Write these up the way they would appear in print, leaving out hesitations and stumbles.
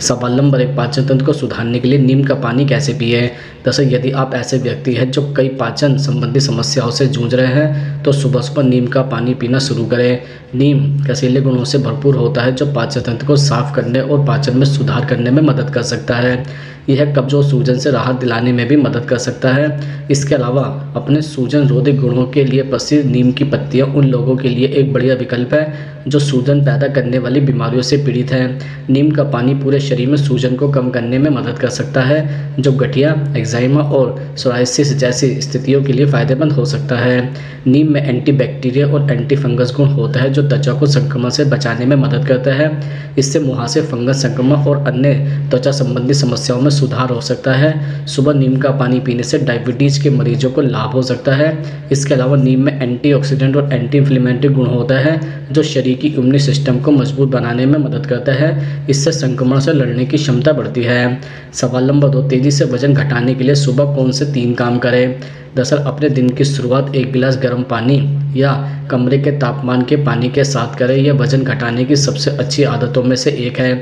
सवाल नंबर 1, पाचन तंत्र को सुधारने के लिए नीम का पानी कैसे पिएं। दरअसल यदि आप ऐसे व्यक्ति हैं जो कई पाचन संबंधी समस्याओं से जूझ रहे हैं तो सुबह सुबह नीम का पानी पीना शुरू करें। नीम कसीले गुणों से भरपूर होता है जो पाचन तंत्र को साफ करने और पाचन में सुधार करने में मदद कर सकता है। यह कब्ज और सूजन से राहत दिलाने में भी मदद कर सकता है। इसके अलावा अपने सूजन रोधी गुणों के लिए प्रसिद्ध नीम की पत्तियां उन लोगों के लिए एक बढ़िया विकल्प है जो सूजन पैदा करने वाली बीमारियों से पीड़ित हैं। नीम का पानी पूरे शरीर में सूजन को कम करने में मदद कर सकता है जो गठिया, एक्जाइमा और सोराइसिस जैसी स्थितियों के लिए फायदेमंद हो सकता है। नीम में एंटीबैक्टीरिया और एंटी फंगस गुण होता है जो त्वचा को संक्रमण से बचाने में मदद करता है। इससे मुहासे, फंगस संक्रमण और अन्य त्वचा संबंधी समस्याओं में सुधार हो सकता है। सुबह नीम का पानी पीने से डायबिटीज के मरीजों को लाभ हो सकता है। इसके अलावा नीम में एंटीऑक्सीडेंट और एंटी इन्फ्लेमेटरी गुण होता है जो शरीर की इम्यून सिस्टम को मजबूत बनाने में मदद करता है। इससे संक्रमण से लड़ने की क्षमता बढ़ती है। सवाल नंबर 2, तेजी से वजन घटाने के लिए सुबह कौन से 3 काम करें। दरअसल अपने दिन की शुरुआत 1 गिलास गर्म पानी या कमरे के तापमान के पानी के साथ करें। यह वजन घटाने की सबसे अच्छी आदतों में से एक है।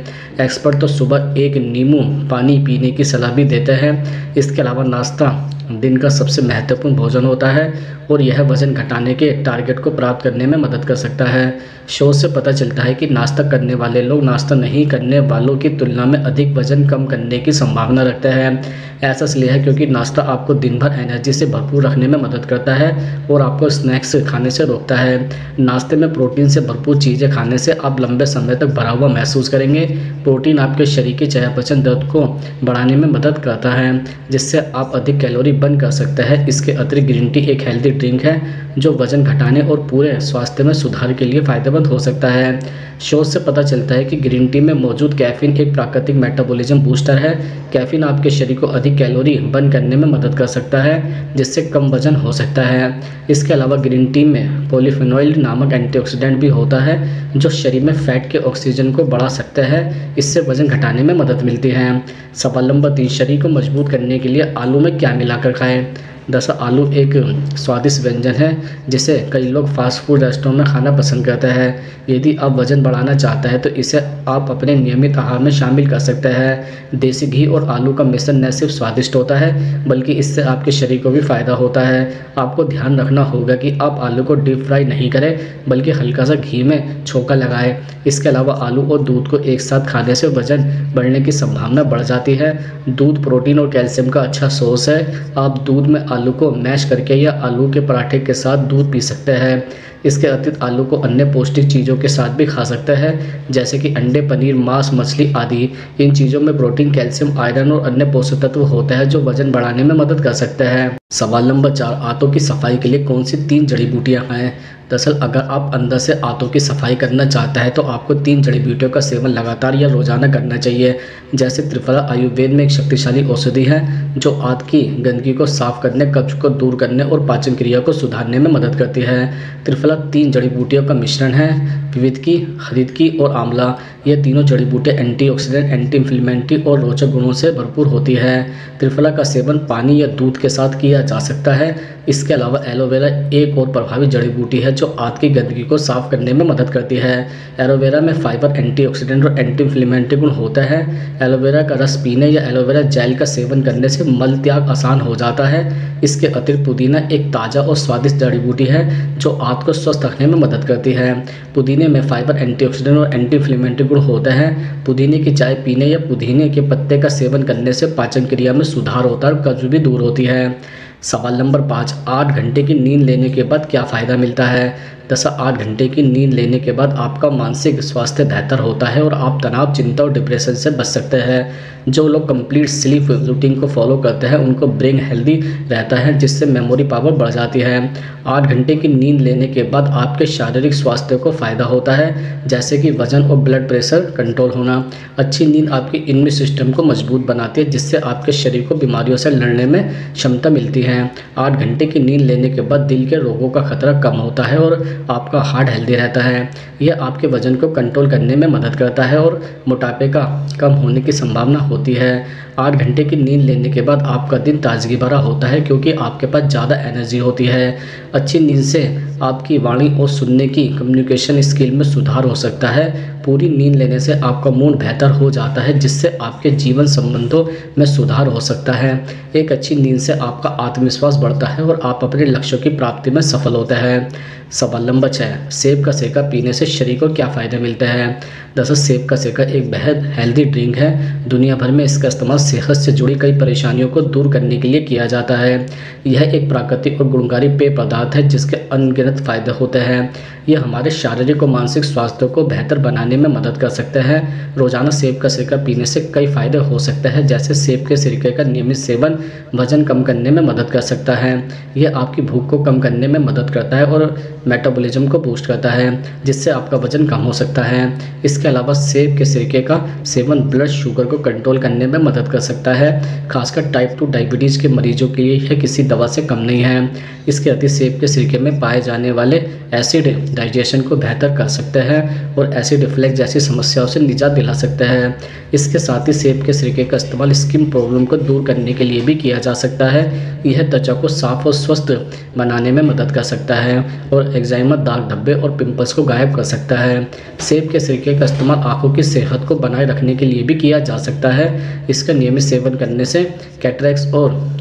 एक्सपर्ट तो सुबह 1 नींबू पानी पीने की सलाह भी देते हैं। इसके अलावा नाश्ता दिन का सबसे महत्वपूर्ण भोजन होता है और यह वजन घटाने के टारगेट को प्राप्त करने में मदद कर सकता है। शोध से पता चलता है कि नाश्ता करने वाले लोग नाश्ता नहीं करने वालों की तुलना में अधिक वजन कम करने की संभावना रखते हैं। ऐसा इसलिए है क्योंकि नाश्ता आपको दिन भर एनर्जी से भरपूर रखने में मदद करता है और आपको स्नैक्स खाने से रोकता है। नाश्ते में प्रोटीन से भरपूर चीज़ें खाने से आप लंबे समय तक भरा हुआ महसूस करेंगे। प्रोटीन आपके शरीर की चयापचय दर को बढ़ाने में मदद करता है जिससे आप अधिक कैलोरी बर्न कर सकते हैं। इसके अतिरिक्त ग्रीन टी एक हेल्दी ड्रिंक है जो वजन घटाने और पूरे स्वास्थ्य में सुधार के लिए फायदेमंद हो सकता है। शोध से पता चलता है कि ग्रीन टी में मौजूद कैफीन एक प्राकृतिक मेटाबॉलिज्म बूस्टर है। कैफीन आपके शरीर को अधिक कैलोरी बर्न करने में मदद कर सकता है जिससे कम वजन हो सकता है। इसके अलावा ग्रीन टी में पॉलीफेनॉल नामक एंटीऑक्सीडेंट भी होता है जो शरीर में फैट के ऑक्सीजन को बढ़ा सकता है। इससे वजन घटाने में मदद मिलती है। सवाल नंबर 3, शरीर को मजबूत करने के लिए आलू में क्या मिलाकर खाएं। दरअसल आलू एक स्वादिष्ट व्यंजन है जिसे कई लोग फास्ट फूड रेस्टोरेंट में खाना पसंद करते हैं। यदि आप वजन बढ़ाना चाहते हैं तो इसे आप अपने नियमित आहार में शामिल कर सकते हैं। देसी घी और आलू का मिश्रण न सिर्फ स्वादिष्ट होता है बल्कि इससे आपके शरीर को भी फायदा होता है। आपको ध्यान रखना होगा कि आप आलू को डीप फ्राई नहीं करें बल्कि हल्का सा घी में छोंका लगाएं। इसके अलावा आलू और दूध को एक साथ खाने से वजन बढ़ने की संभावना बढ़ जाती है। दूध प्रोटीन और कैल्शियम का अच्छा सोर्स है। आप दूध में आलू को मैश करके या आलू के पराठे के साथ दूध पी सकते हैं। इसके अतिरिक्त आलू को अन्य पौष्टिक चीज़ों के साथ भी खा सकते हैं जैसे कि अंडे, पनीर, मांस, मछली आदि। इन चीज़ों में प्रोटीन, कैल्शियम, आयरन और अन्य पोषक तत्व होते हैं जो वजन बढ़ाने में मदद कर सकते हैं। सवाल नंबर 4, आंतों की सफाई के लिए कौन सी 3 जड़ी बूटियां खाएं। दरअसल अगर आप अंदर से आंतों की सफाई करना चाहते हैं तो आपको 3 जड़ी बूटियों का सेवन लगातार या रोजाना करना चाहिए। जैसे त्रिफला आयुर्वेद में एक शक्तिशाली औषधि है जो आंत की गंदगी को साफ करने, कब्ज को दूर करने और पाचन क्रिया को सुधारने में मदद करती है। त्रिफला 3 जड़ी बूटियों का मिश्रण है, विविधकी, हरितकी और आंवला। ये तीनों जड़ी बूटियाँ एंटीऑक्सीडेंट, एंटी इन्फ्लेमेटरी और रोचक गुणों से भरपूर होती है। त्रिफला का सेवन पानी या दूध के साथ किया जा सकता है। इसके अलावा एलोवेरा एक और प्रभावी जड़ी बूटी है जो आंत की गंदगी को साफ करने में मदद करती है। एलोवेरा में फाइबर, एंटीऑक्सीडेंट और एंटी इन्फ्लेमेटरी गुण होता है। एलोवेरा का रस पीने या एलोवेरा जेल का सेवन करने से मल त्याग आसान हो जाता है। इसके अतिरिक्त पुदीना एक ताज़ा और स्वादिष्ट जड़ी बूटी है जो आंत को स्वस्थ रखने में मदद करती है। पुदीने में फाइबर, एंटीऑक्सीडेंट और एंटी इन्फ्लेमेटरी गुण होते हैं। पुदीने की चाय पीने या पुदीने के पत्ते का सेवन करने से पाचन क्रिया में सुधार होता है और कब्ज भी दूर होती है। सवाल नंबर 5, 8 घंटे की नींद लेने के बाद क्या फ़ायदा मिलता है। 8 घंटे की नींद लेने के बाद आपका मानसिक स्वास्थ्य बेहतर होता है और आप तनाव, चिंता और डिप्रेशन से बच सकते हैं। जो लोग कंप्लीट स्लीप रूटीन को फॉलो करते हैं उनको ब्रेन हेल्दी रहता है जिससे मेमोरी पावर बढ़ जाती है। 8 घंटे की नींद लेने के बाद आपके शारीरिक स्वास्थ्य को फ़ायदा होता है जैसे कि वजन और ब्लड प्रेशर कंट्रोल होना। अच्छी नींद आपके इम्यून सिस्टम को मजबूत बनाती है जिससे आपके शरीर को बीमारियों से लड़ने में क्षमता मिलती है। 8 घंटे की नींद लेने के बाद दिल के रोगों का खतरा कम होता है और आपका हार्ट हेल्दी रहता है। यह आपके वजन को कंट्रोल करने में मदद करता है और मोटापे का कम होने की संभावना होती है। 8 घंटे की नींद लेने के बाद आपका दिन ताजगी भरा होता है क्योंकि आपके पास ज़्यादा एनर्जी होती है। अच्छी नींद से आपकी वाणी और सुनने की कम्युनिकेशन स्किल में सुधार हो सकता है पूरी नींद लेने से आपका मूड बेहतर हो जाता है, जिससे आपके जीवन संबंधों में सुधार हो सकता है। एक अच्छी नींद से आपका आत्मविश्वास बढ़ता है और आप अपने लक्ष्यों की प्राप्ति में सफल होते हैं। सवाल नंबर 6, सेब का सिरका पीने से शरीर को क्या फ़ायदे मिलते हैं? दरअसल सेब का सिरका एक बेहद हेल्दी ड्रिंक है। दुनिया भर में इसका इस्तेमाल सेहत से जुड़ी कई परेशानियों को दूर करने के लिए किया जाता है। यह एक प्राकृतिक और गुणकारी पेय पदार्थ है जिसके अनगिनत फ़ायदे होते हैं। यह हमारे शारीरिक और मानसिक स्वास्थ्य को बेहतर बनाने में मदद कर सकते हैं। रोज़ाना सेब का सिरका पीने से कई फ़ायदे हो सकते हैं, जैसे सेब के सिरके का नियमित सेवन वजन कम करने में मदद कर सकता है। यह आपकी भूख को कम करने में मदद करता है और मेटाबॉलिज्म को बूस्ट करता है, जिससे आपका वजन कम हो सकता है। इसके अलावा सेब के सिरके का सेवन ब्लड शुगर को कंट्रोल करने में मदद कर सकता है। खासकर टाइप 2 डायबिटीज़ के मरीजों के लिए यह किसी दवा से कम नहीं है। इसके अति सेब के सिरके में पाए जाने वाले एसिड डाइजेशन को बेहतर कर सकते हैं और एसिड रिफ्लक्स जैसी समस्याओं से निजात दिला सकते हैं। इसके साथ ही सेब के सिरके का इस्तेमाल स्किन प्रॉब्लम को दूर करने के लिए भी किया जा सकता है। यह त्वचा को साफ और स्वस्थ बनाने में मदद कर सकता है और एक्जिमा, दाग धब्बे और पिंपल्स को गायब कर सकता है। सेब के सिरके का इस्तेमाल आंखों की सेहत को बनाए रखने के लिए भी किया जा सकता है। इसका नियमित सेवन करने से कैटरेक्ट और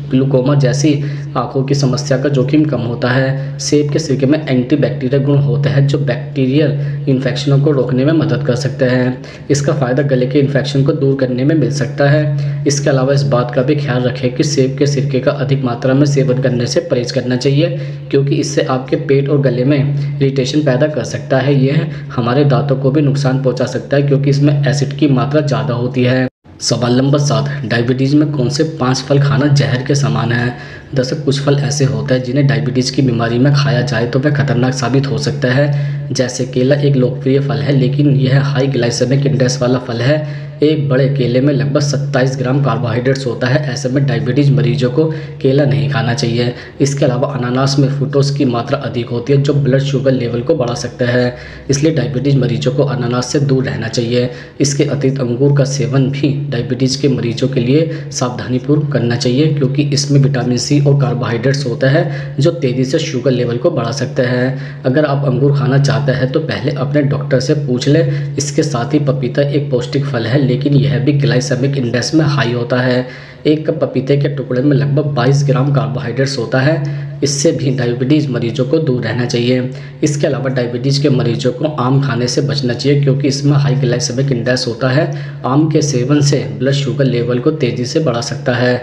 ग्लूकोमा जैसी आंखों की समस्या का जोखिम कम होता है। सेब के सिरके में एंटीबैक्टीरियल गुण होते हैं जो बैक्टीरियल इन्फेक्शनों को रोकने में मदद कर सकते हैं। इसका फ़ायदा गले के इन्फेक्शन को दूर करने में मिल सकता है। इसके अलावा इस बात का भी ख्याल रखें कि सेब के सिरके का अधिक मात्रा में सेवन करने से परहेज करना चाहिए, क्योंकि इससे आपके पेट और गले में इरिटेशन पैदा कर सकता है। यह हमारे दांतों को भी नुकसान पहुँचा सकता है, क्योंकि इसमें एसिड की मात्रा ज़्यादा होती है। सवाल नंबर 7, डायबिटीज़ में कौन से 5 फल खाना जहर के समान है? दरअसल कुछ फल ऐसे होते हैं जिन्हें डायबिटीज़ की बीमारी में खाया जाए तो वह खतरनाक साबित हो सकता है। जैसे केला एक लोकप्रिय फल है, लेकिन यह हाई ग्लाइसेमिक इंडेक्स वाला फल है। एक बड़े केले में लगभग 27 ग्राम कार्बोहाइड्रेट्स होता है। ऐसे में डायबिटीज़ मरीजों को केला नहीं खाना चाहिए। इसके अलावा अनानास में फ्रूक्टोज की मात्रा अधिक होती है, जो ब्लड शुगर लेवल को बढ़ा सकता है। इसलिए डायबिटीज़ मरीजों को अनानास से दूर रहना चाहिए। इसके अतिरिक्त अंगूर का सेवन भी डायबिटीज़ के मरीजों के लिए सावधानीपूर्वक करना चाहिए, क्योंकि इसमें विटामिन सी और कार्बोहाइड्रेट्स होता है जो तेज़ी से शुगर लेवल को बढ़ा सकते हैं। अगर आप अंगूर खाना चाहते हैं तो पहले अपने डॉक्टर से पूछ लें। इसके साथ ही पपीता एक पौष्टिक फल है, लेकिन यह भी ग्लाइसेमिक इंडेक्स में हाई होता है। एक कप पपीते के टुकड़े में लगभग 22 ग्राम कार्बोहाइड्रेट्स होता है। इससे भी डायबिटीज़ मरीजों को दूर रहना चाहिए। इसके अलावा डायबिटीज़ के मरीजों को आम खाने से बचना चाहिए, क्योंकि इसमें हाई ग्लाइसेमिक इंडेक्स होता है। आम के सेवन से ब्लड शुगर लेवल को तेज़ी से बढ़ा सकता है।